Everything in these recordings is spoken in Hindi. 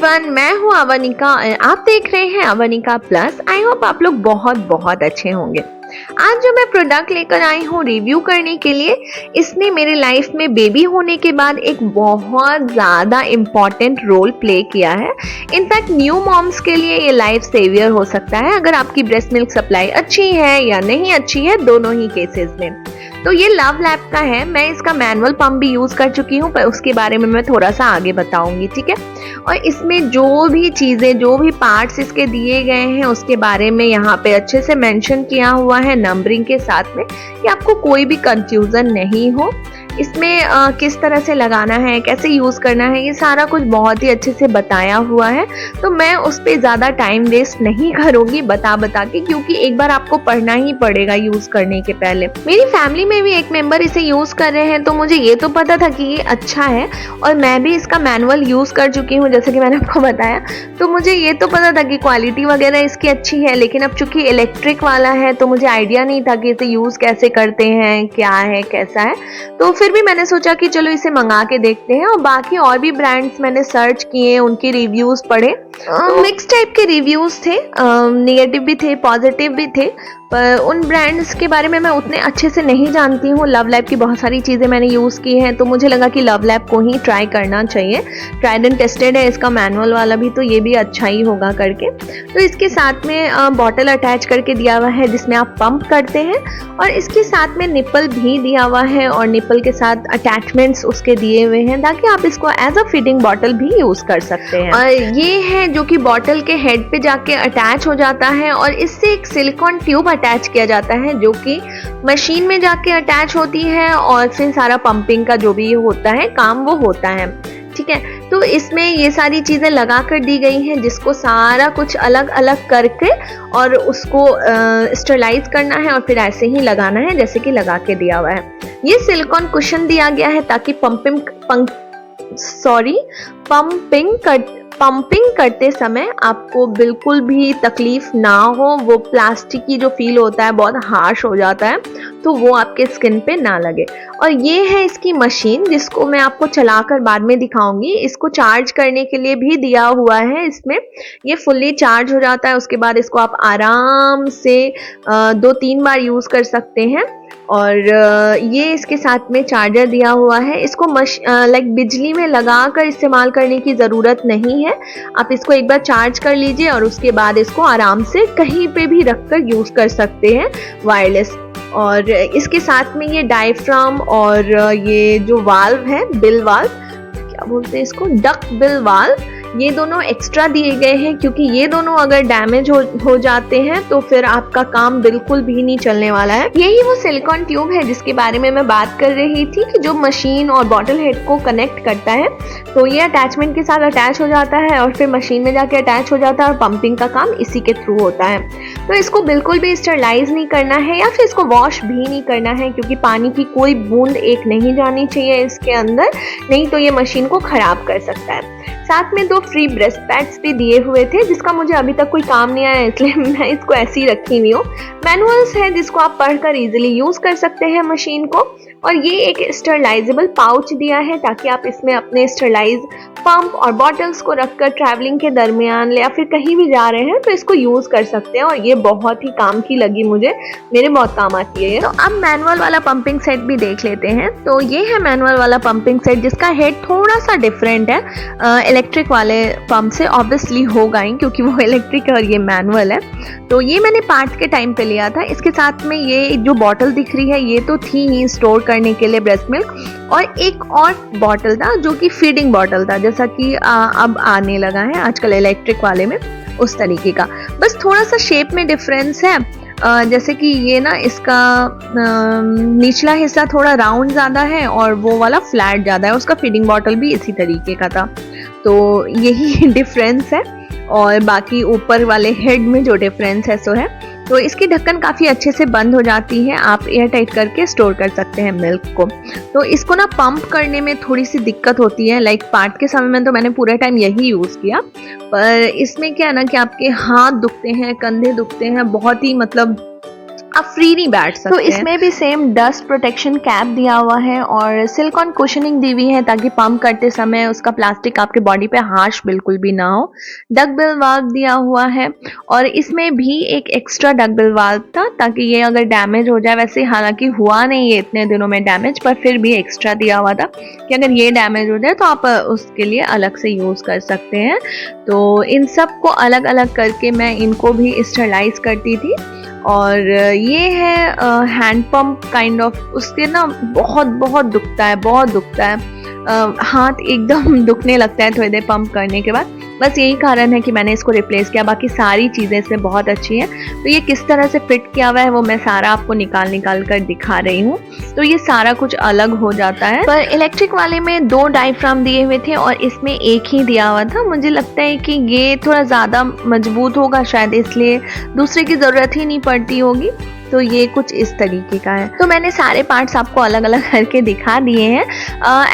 एवरीवन, मैं हूँ अवनिका और आप देख रहे हैं अवनिका प्लस। आई होप आप लोग बहुत बहुत अच्छे होंगे। आज जो मैं प्रोडक्ट लेकर आई हूँ रिव्यू करने के लिए, इसने मेरे लाइफ में बेबी होने के बाद एक बहुत ज़्यादा इम्पॉर्टेंट रोल प्ले किया है। इनफैक्ट न्यू मॉम्स के लिए ये लाइफ सेवियर हो सकता है अगर आपकी ब्रेस्ट मिल्क सप्लाई अच्छी है या नहीं अच्छी है, दोनों ही केसेस में। तो ये लव लैब का है। मैं इसका मैनुअल पंप भी यूज़ कर चुकी हूँ, पर उसके बारे में मैं थोड़ा सा आगे बताऊंगी, ठीक है। और इसमें जो भी चीज़ें, जो भी पार्ट्स इसके दिए गए हैं उसके बारे में यहाँ पे अच्छे से मेंशन किया हुआ है नंबरिंग के साथ में, कि आपको कोई भी कंफ्यूजन नहीं हो। इसमें किस तरह से लगाना है, कैसे यूज़ करना है, ये सारा कुछ बहुत ही अच्छे से बताया हुआ है। तो मैं उस पर ज़्यादा टाइम वेस्ट नहीं करूँगी बता के, क्योंकि एक बार आपको पढ़ना ही पड़ेगा यूज़ करने के पहले। मेरी फैमिली में भी एक मेंबर इसे यूज़ कर रहे हैं, तो मुझे ये तो पता था कि ये अच्छा है और मैं भी इसका मैनुअल यूज़ कर चुकी हूँ जैसे कि मैंने आपको बताया। तो मुझे ये तो पता था कि क्वालिटी वगैरह इसकी अच्छी है, लेकिन अब चूंकि इलेक्ट्रिक वाला है तो मुझे आइडिया नहीं था कि इसे यूज़ कैसे करते हैं, क्या है, कैसा है। तो फिर भी मैंने सोचा कि चलो इसे मंगा के देखते हैं। और बाकी और भी ब्रांड्स मैंने सर्च किए, उनके रिव्यूज़ पढ़े। मिक्स टाइप के रिव्यूज़ थे, नेगेटिव भी थे, पॉजिटिव भी थे, पर उन ब्रांड्स के बारे में मैं उतने अच्छे से नहीं जानती हूँ। लव लैब की बहुत सारी चीज़ें मैंने यूज़ की हैं, तो मुझे लगा कि लव लैब को ही ट्राई करना चाहिए। ट्राइड एंड टेस्टेड है इसका मैनुअल वाला भी, तो ये भी अच्छा ही होगा करके। तो इसके साथ में बॉटल अटैच करके दिया हुआ है जिसमें आप पंप करते हैं, और इसके साथ में निपल भी दिया हुआ है और निपल के साथ अटैचमेंट्स उसके दिए हुए हैं ताकि आप इसको एज अ फीडिंग बॉटल भी यूज़ कर सकते हैं। और ये है जो कि बॉटल के हेड पे जाके अटैच हो जाता है, और इससे एक सिलिकॉन ट्यूब अटैच किया जाता है जो कि मशीन में जाके अटैच होती है, और फिर सारा पंपिंग का जो भी होता है काम वो होता है, ठीक है। तो इसमें ये सारी चीज़ें लगा कर दी गई हैं जिसको सारा कुछ अलग अलग करके और उसको स्टरलाइज करना है और फिर ऐसे ही लगाना है जैसे कि लगा के दिया हुआ है। ये सिलिकॉन कुशन दिया गया है ताकि पंपिंग करते समय आपको बिल्कुल भी तकलीफ ना हो। वो प्लास्टिक की जो फील होता है बहुत हार्श हो जाता है, तो वो आपके स्किन पे ना लगे। और ये है इसकी मशीन जिसको मैं आपको चलाकर बाद में दिखाऊंगी। इसको चार्ज करने के लिए भी दिया हुआ है इसमें। ये फुल्ली चार्ज हो जाता है, उसके बाद इसको आप आराम से 2-3 बार यूज़ कर सकते हैं। और ये इसके साथ में चार्जर दिया हुआ है। इसको बिजली में लगाकर इस्तेमाल करने की ज़रूरत नहीं है। आप इसको एक बार चार्ज कर लीजिए और उसके बाद इसको आराम से कहीं पे भी रखकर यूज़ कर सकते हैं वायरलेस। और इसके साथ में ये डायफ्राम और ये जो वाल्व है, बिल वाल्व क्या बोलते हैं इसको, डक बिल वाल्व, ये दोनों एक्स्ट्रा दिए गए हैं क्योंकि ये दोनों अगर डैमेज हो जाते हैं तो फिर आपका काम बिल्कुल भी नहीं चलने वाला है। यही वो सिलिकॉन ट्यूब है जिसके बारे में मैं बात कर रही थी कि जो मशीन और बॉटल हेड को कनेक्ट करता है। तो ये अटैचमेंट के साथ अटैच हो जाता है और फिर मशीन में जाके अटैच हो जाता है और पंपिंग का काम इसी के थ्रू होता है। तो इसको बिल्कुल भी स्टरलाइज नहीं करना है या फिर इसको वॉश भी नहीं करना है, क्योंकि पानी की कोई बूंद एक नहीं जानी चाहिए इसके अंदर, नहीं तो ये मशीन को खराब कर सकता है। साथ में 2 फ्री ब्रेस्ट पैड्स भी दिए हुए थे जिसका मुझे अभी तक कोई काम नहीं आया, इसलिए मैं इसको ऐसी ही रखी हुई हूँ। मैनुअल्स है जिसको आप पढ़कर इजीली यूज़ कर सकते हैं मशीन को। और ये एक स्टरलाइजेबल पाउच दिया है ताकि आप इसमें अपने स्टरलाइज पंप और बॉटल्स को रखकर ट्रैवलिंग के दरमियान या फिर कहीं भी जा रहे हैं तो इसको यूज़ कर सकते हैं। और ये बहुत ही काम की लगी मुझे, मेरे बहुत काम आती है। तो अब मैनुअल वाला पंपिंग सेट भी देख लेते हैं। तो ये है मैनुअल वाला पंपिंग सेट जिसका हेड थोड़ा सा डिफरेंट है इलेक्ट्रिक वाले पंप से, ऑब्वियसली होगा ही क्योंकि वो इलेक्ट्रिक है और ये मैनुअल है। तो ये मैंने पार्ट के टाइम पे लिया था। इसके साथ में ये जो बॉटल दिख रही है ये तो थी ही स्टोर करने के लिए ब्रेस्ट मिल्क, और एक और बॉटल था जो कि फीडिंग बॉटल था, जैसा कि अब आने लगा है आजकल इलेक्ट्रिक वाले में, उस तरीके का। बस थोड़ा सा शेप में डिफरेंस है, जैसे कि ये ना इसका निचला हिस्सा थोड़ा राउंड ज़्यादा है और वो वाला फ्लैट ज़्यादा है। उसका फीडिंग बॉटल भी इसी तरीके का था, तो यही डिफरेंस है। और बाकी ऊपर वाले हेड में जो डिफरेंस है सो है। तो इसकी ढक्कन काफ़ी अच्छे से बंद हो जाती है, आप एयर टाइट करके स्टोर कर सकते हैं मिल्क को। तो इसको ना पंप करने में थोड़ी सी दिक्कत होती है, लाइक पार्ट के समय में तो मैंने पूरा टाइम यही यूज़ किया, पर इसमें क्या है ना कि आपके हाथ दुखते हैं, कंधे दुखते हैं, बहुत ही मतलब आप फ्री नहीं बैठ सकते। तो इसमें भी सेम डस्ट प्रोटेक्शन कैप दिया हुआ है और सिलिकॉन कुशनिंग दी हुई है ताकि पंप करते समय उसका प्लास्टिक आपके बॉडी पे हार्श बिल्कुल भी ना हो। डक बिल वाल्व दिया हुआ है और इसमें भी एक एक्स्ट्रा डक बिल वाल्व था ताकि ये अगर डैमेज हो जाए, वैसे हालांकि हुआ नहीं है इतने दिनों में डैमेज, पर फिर भी एक्स्ट्रा दिया हुआ था कि अगर ये डैमेज हो जाए तो आप उसके लिए अलग से यूज़ कर सकते हैं। तो इन सब को अलग अलग करके मैं इनको भी स्टरलाइज करती थी। और ये है हैंड पंप काइंड ऑफ, उसके ना बहुत बहुत दुखता है, बहुत दुखता है, हाथ एकदम दुखने लगता है थोड़ी देर पंप करने के बाद। बस यही कारण है कि मैंने इसको रिप्लेस किया, बाकी सारी चीज़ें इसमें बहुत अच्छी हैं। तो ये किस तरह से फिट किया हुआ है वो मैं सारा आपको निकाल कर दिखा रही हूँ। तो ये सारा कुछ अलग हो जाता है, पर इलेक्ट्रिक वाले में 2 डायफ्राम दिए हुए थे और इसमें एक ही दिया हुआ था। मुझे लगता है कि ये थोड़ा ज़्यादा मजबूत होगा शायद, इसलिए दूसरे की ज़रूरत ही नहीं पड़ती होगी। तो ये कुछ इस तरीके का है। तो मैंने सारे पार्ट्स आपको अलग अलग करके दिखा दिए हैं।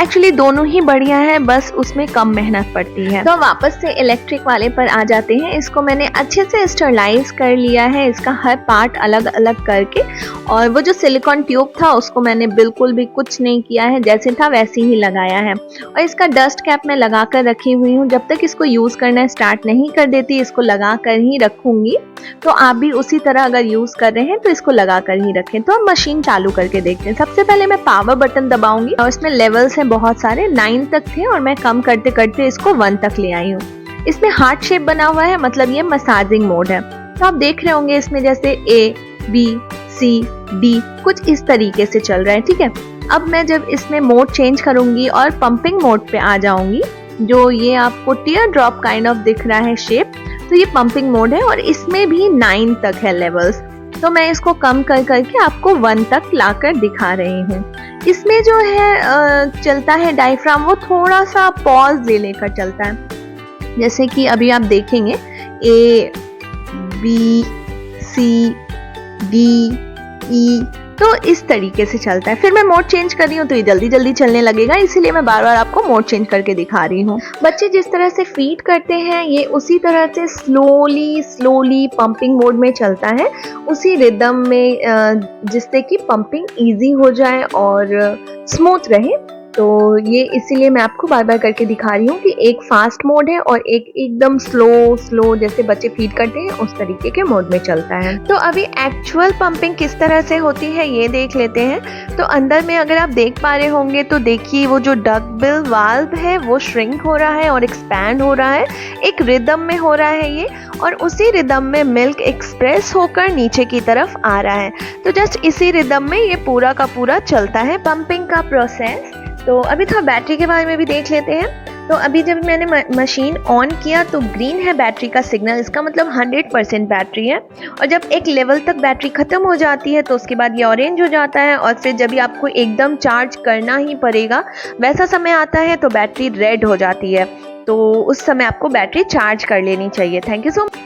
एक्चुअली दोनों ही बढ़िया है, बस उसमें कम मेहनत पड़ती है। तो वापस से इलेक्ट्रिक वाले पर आ जाते हैं। इसको मैंने अच्छे से स्टरलाइज कर लिया है, इसका हर पार्ट अलग अलग करके। और वो जो सिलिकॉन ट्यूब था उसको मैंने बिल्कुल भी कुछ नहीं किया है, जैसे था वैसे ही लगाया है। और इसका डस्ट कैप मैं लगा कर रखी हुई हूँ, जब तक इसको यूज़ करना स्टार्ट नहीं कर देती इसको लगा कर ही रखूँगी। तो आप भी उसी तरह अगर यूज़ कर रहे हैं तो इसको लगा कर ही रखें। तो अब मशीन चालू करके देखते हैं। सबसे पहले मैं पावर बटन दबाऊंगी और इसमें लेवल्स हैं बहुत सारे, 9 तक थे और मैं कम करते करते इसको 1 तक ले आई हूँ। इसमें हार्ट शेप बना हुआ है, मतलब ये मसाजिंग मोड है। तो आप देख रहे होंगे इसमें जैसे A, B, C, D कुछ इस तरीके से चल रहा है, ठीक है। अब मैं जब इसमें मोड चेंज करूंगी और पंपिंग मोड पे आ जाऊंगी, जो ये आपको टीयर ड्रॉप काइंड ऑफ दिख रहा है शेप, तो ये पंपिंग मोड है और इसमें भी 9 तक है लेवल्स। तो मैं इसको कम कर करके आपको 1 तक लाकर दिखा रही हूँ। इसमें जो है चलता है डायफ्राम, वो थोड़ा सा पॉज ले लेकर चलता है। जैसे कि अभी आप देखेंगे A, B, C, D, E, तो इस तरीके से चलता है। फिर मैं मोड चेंज कर रही हूँ तो ये जल्दी जल्दी चलने लगेगा, इसीलिए मैं बार बार आपको मोड चेंज करके दिखा रही हूँ। बच्चे जिस तरह से फीड करते हैं ये उसी तरह से स्लोली पंपिंग मोड में चलता है, उसी रिदम में, जिससे कि पंपिंग इजी हो जाए और स्मूथ रहे। तो ये इसीलिए मैं आपको बार बार करके दिखा रही हूँ कि एक फास्ट मोड है और एक एकदम स्लो जैसे बच्चे फीड करते हैं उस तरीके के मोड में चलता है। तो अभी एक्चुअल पंपिंग किस तरह से होती है ये देख लेते हैं। तो अंदर में अगर आप देख पा रहे होंगे तो देखिए वो जो डक बिल वाल्व है वो श्रिंक हो रहा है और एक्सपैंड हो रहा है, एक रिदम में हो रहा है ये, और उसी रिदम में मिल्क एक्सप्रेस होकर नीचे की तरफ आ रहा है। तो जस्ट इसी रिदम में ये पूरा का पूरा चलता है पंपिंग का प्रोसेस। तो अभी थोड़ा बैटरी के बारे में भी देख लेते हैं। तो अभी जब मैंने मशीन ऑन किया तो ग्रीन है बैटरी का सिग्नल, इसका मतलब 100% बैटरी है। और जब एक लेवल तक बैटरी ख़त्म हो जाती है तो उसके बाद ये ऑरेंज हो जाता है और फिर जब भी आपको एकदम चार्ज करना ही पड़ेगा वैसा समय आता है तो बैटरी रेड हो जाती है। तो उस समय आपको बैटरी चार्ज कर लेनी चाहिए। Thank you so much.